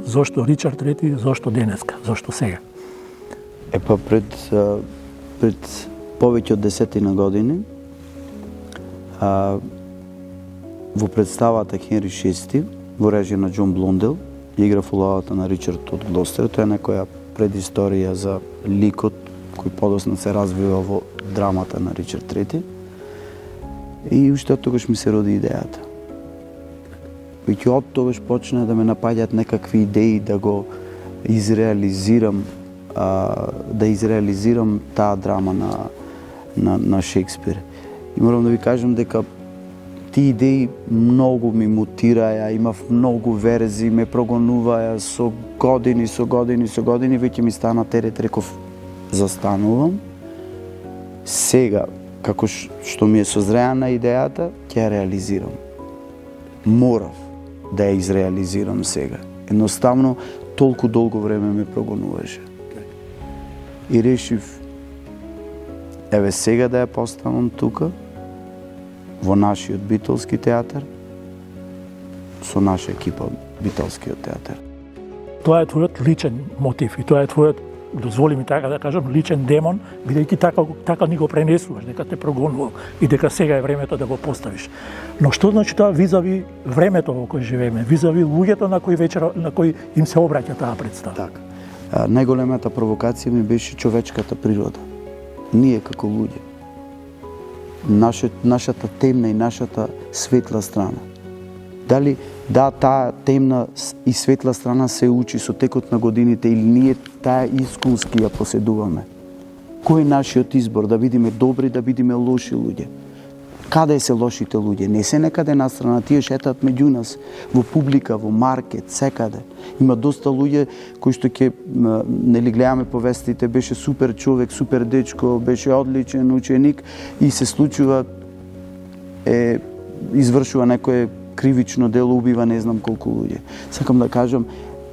Зошто Ричард Рети, зошто денеска, зошто сега? Пред повеќе од 10 години во представата Хенри VI во режија на Џон Блондел играв улогата на Ричард од Глостер. Тоа е некоја предисторија за ликот кој подосна се развива во драмата на Ричард III. И уште од тогаш ми се роди идејата. Веќе од тогаш почна да ме напаѓаат некакви идеи да го изреализирам, таа драма на Шекспир. И морам да ви кажам дека тие идеи многу ми мутираја, имав многу верзии, ме прогонуваја со години, веќе ми стана терет, реков застанувам. Сега, како што ми е созреана идејата, ќе ја реализирам. Морав да ја изреализирам сега. Едноставно, толку долго време ме прогонуваше. И решив, еве сега да ја поставам тука, во нашиот Битолски театар, со наша екипа Битолскиот театар. Тоа е твојот личен мотив и тоа е твојот, дозволи ми така да кажам, личен демон, бидејќи така ни го пренесуваш, дека те прогонувал и дека сега е времето да го поставиш. Но што значи тоа визави времето во кој живееме, визави луѓето на кои им се обраќа таа представа? Така. Најголемата провокација ми беше човечката природа. Ние како луѓе. Нашата темна и нашата светла страна. Таа темна и светла страна се учи со текот на годините или ние таа искуски ја поседуваме? Кој е нашиот избор? Да бидеме добри, да бидеме лоши луѓе? Каде се лошите луѓе? Не се некаде настрана, тие шетаат меѓу нас, во публика, во маркет, секаде. Има доста луѓе кои што нели гледаме по вестите, беше супер човек, супер дечко, беше одличен ученик и се случува извршува некое кривично дело, убива не знам колку луѓе. Сакам да кажам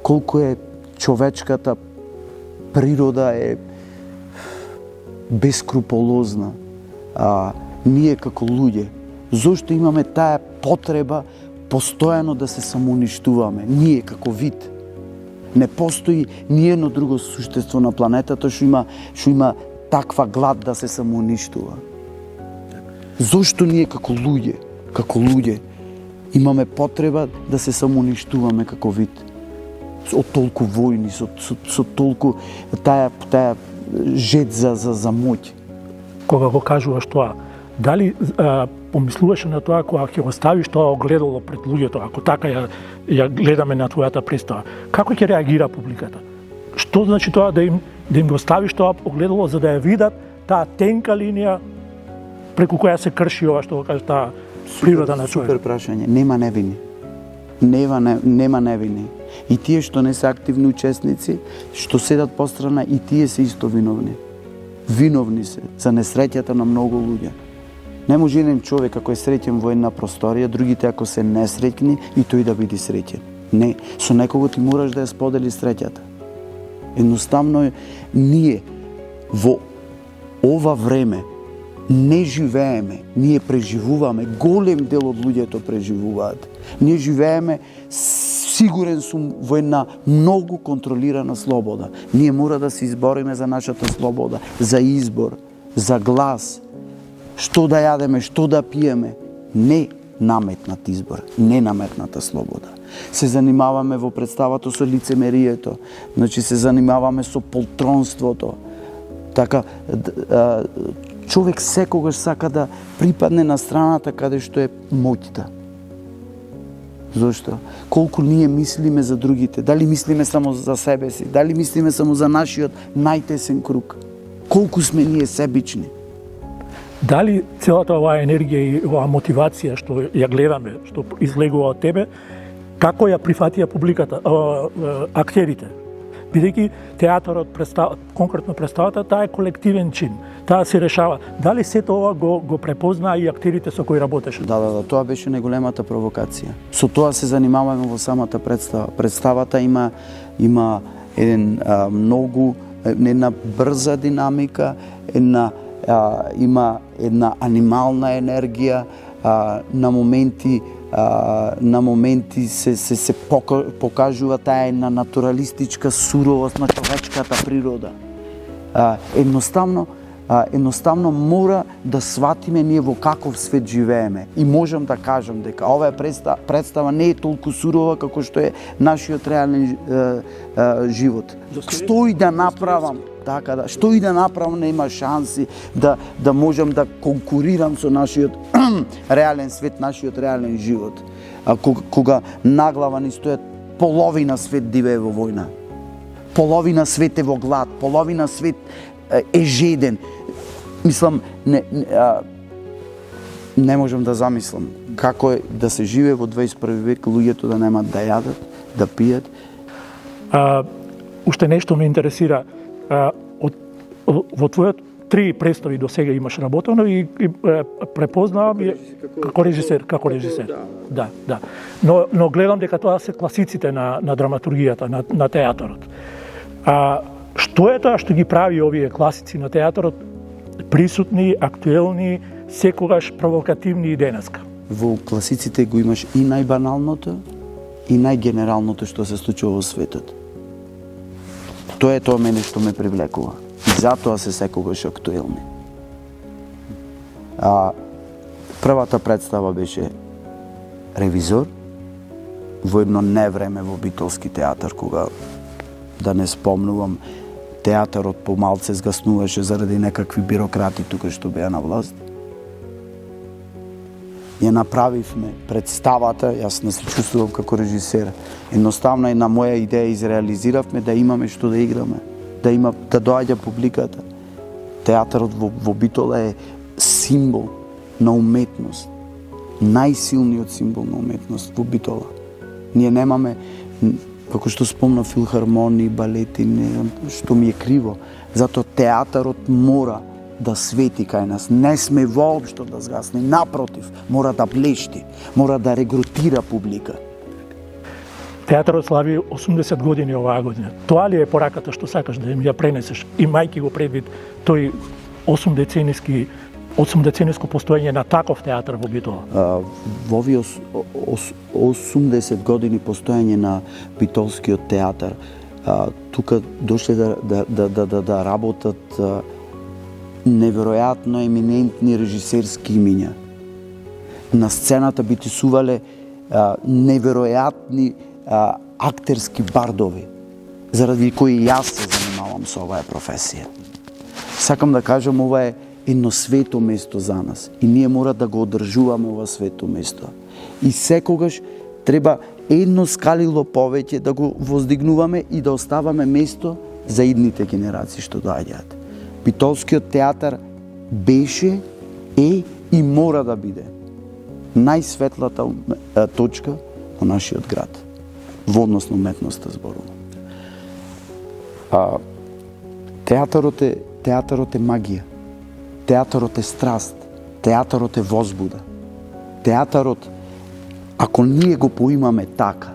колку е човечката природа е бескруполозна. Ние како луѓе, зошто имаме таа потреба постојано да се самоуништуваме? Ние како вид. Не постои ниедно друго суштество на планетата што има таква глад да се самоуништува. Зошто ние како луѓе, имаме потреба да се самоуништуваме како вид? Од толку војни, со толку таа жет за моќ. Кога го кажуваш тоа, дали помислуваше на тоа кога ќе го ставиш тоа огледало пред луѓето, ако така ја гледаме на твојата представа, како ќе реагира публиката? Што значи тоа да им го ставиш тоа огледало за да ја видат таа тенка линија преку која се крши ова што го кажа таа природа на човек? Супер прашање, нема невини. Нема невини. И тие што не се активни учесници, што седат пострана, и тие се исто виновни. Виновни се за несреќата на многу луѓе. Не може еден човек ако е среќен во една просторија, другите ако се несреќни и тој да биде среќен. Не, со некого ти мораш да ја сподели среќата. Едноставно ние во ова време не живееме, ние преживуваме, голем дел од луѓето преживуваат. Ние живееме, сигурен сум, во една многу контролирана слобода. Ние мора да се избориме за нашата слобода, за избор, за глас, што да јадеме, што да пиеме. Не наметнат избор, не наметната слобода. Се занимаваме во представата со лицемерието, значи се занимаваме со полтронството. Така, човек секогаш сака да припадне на страната каде што е моќта. Зошто? Колку ние мислиме за другите, дали мислиме само за себе си, дали мислиме само за нашиот најтесен круг. Колку сме ние себични. Дали целата оваа енергија и оваа мотивација што ја гледаме, што излегува од тебе, како ја прифатија публиката, актерите? Бидејќи театарот, конкретно представата, таа е колективен чин, таа се решава. Дали сето ова го препознаа и актерите со кои работеше? Да, тоа беше најголемата провокација. Со тоа се занимаваме во самата представа. Представата има една брза динамика, има една анимална енергија, на моменти на моменти се покажува таа една натуралистичка суровост на човечката природа. Едноставно мора да сватиме ние во каков свет живееме. И можам да кажам дека оваа представа не е толку сурова како што е нашиот реален живот. Што и да направам, што и да направам нема шанси да можам да конкурирам со нашиот реален свет, нашиот реален живот. Кога наглава ни стоят половина свет дивее во војна. Половина свет е во глад, половина свет е жеден. Мислам, не можам да замислам како е да се живее во 21 век, луѓето да немат да јадат, да пијат. Уште нешто ме интересира. Во твојот 3 представи до сега имаш работено и препознавам како режисер. Да. Но гледам дека тоа се класиците на драматургијата, на театарот. Што е тоа што ги прави овие класици на театарот присутни, актуелни, секогаш провокативни и денеска? Во класиците го имаш и најбаналното и најгенералното што се случува во светот. Тоа е тоа мене што ме привлекува. И затоа се секогаш актуелни. Првата представа беше Ревизор, во едно невреме во битолски театар, кога, да не спомнувам, театарот помалце згаснуваше заради некакви бирократи тука што беа на власт. Ја направивме представата, јас не се чувствувам како режисер. Едноставно една моја идеја изреализиравме да имаме што да играме, да доаѓа публиката. Театарот во Битола е символ на уметност. Најсилниот символ на уметност во Битола. Ние немаме, како што спомна, филхармонии, балети, што ми е криво. Затоа театарот мора да свети кај нас. Не сме воопшто да згасне. Напротив, мора да блешти, мора да регрутира публика. Театарот слави 80 години оваа година. Тоа ли е пораката што сакаш да им ја пренесеш, имајќи го предвид тој 8-децениско постоење на таков театар во Битола? Во овие 80 години постоење на битолскиот театар, тука дошле да работат неверојатно еминентни режисерски имиња. На сцената битисувале неверојатни актерски бардови, заради кои јас се занимавам со оваа професија. Сакам да кажам, ова е едно свето место за нас и ние мора да го одржуваме ова свето место. И секогаш треба едно скалило повеќе да го воздигнуваме и да оставаме место за идните генерации што доаѓаат. Битолскиот театар беше, е и мора да биде најсветлата точка во нашиот град, во однос на уметноста зборувам. Театарот е магија, театарот е страст, театарот е возбуда. Театарот, ако ние го поимаме така,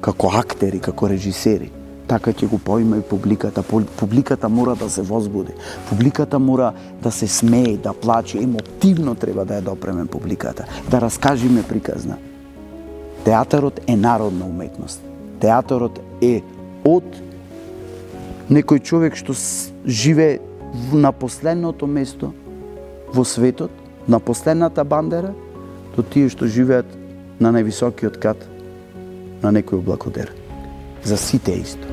како актери, како режисери, така ќе го поима и публиката. Публиката мора да се возбуди. Публиката мора да се смее, да плаче. Емотивно треба да ја допреме публиката. Да раскажеме приказна. Театарот е народна уметност. Театарот е од некој човек што живее на последното место во светот, на последната бандера, до тие што живеат на највисокиот кат на некој облакодер. За сите исто.